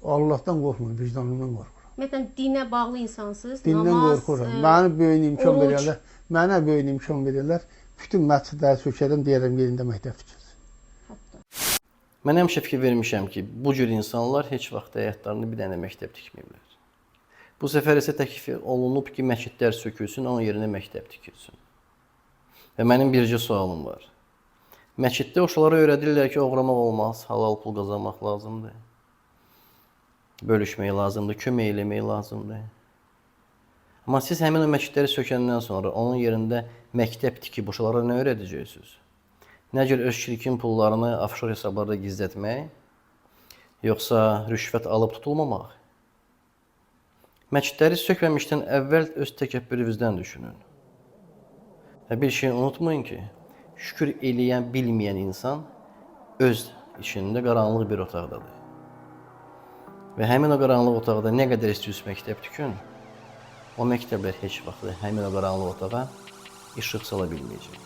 Allahdan qorxmuram, vicdanımdan qorxuram. Ümumiyyətlə, dinə bağlı insansınız. Dindən Namaz, qorxuram. Mənə böyük imkan oruc. verirlər. Mənə böyük imkan verirlər. Bütün məscidləri sökərəm, deyərəm yerində məktəb tikilsin. Mən həmişə fikir vermişəm ki, bu cür insanlar heç vaxt həyatlarında bir dənə məktəb tikməyiblər. Bu səfər isə təklif olunub ki, məscidlər sökülsün, onun yerinə məktəb tikilsin. Və mənim bircə sualım var. Məsciddə uşaqlara öyrədirlər ki, oğramaq olmaz, halal pul qazanmaq lazımdır. Bölüşmək lazımdır, kömək eləmək lazımdır. Amma siz həmin o məscidləri sökəndən sonra onun yerində məktəb tikib uşaqlara nə öyrədəcəksiniz? Nə cür öz şirkin pullarını offshore hesablarda gizlətmək, yoxsa rüşvət alıb tutulmamaq? Məscidləri sökməmişdən əvvəl öz təkəbbürünüzdən düşünün. Və bir şey unutmayın ki, şükür eləyən, bilməyən insan öz içində qaranlıq bir otaqdadır. Və həmin o qaranlıq otaqda nə qədər istəyirsiniz məktəb tikün, o məktəblər heç vaxt həmin o qaranlıq otağa işıq sala bilməyəcək.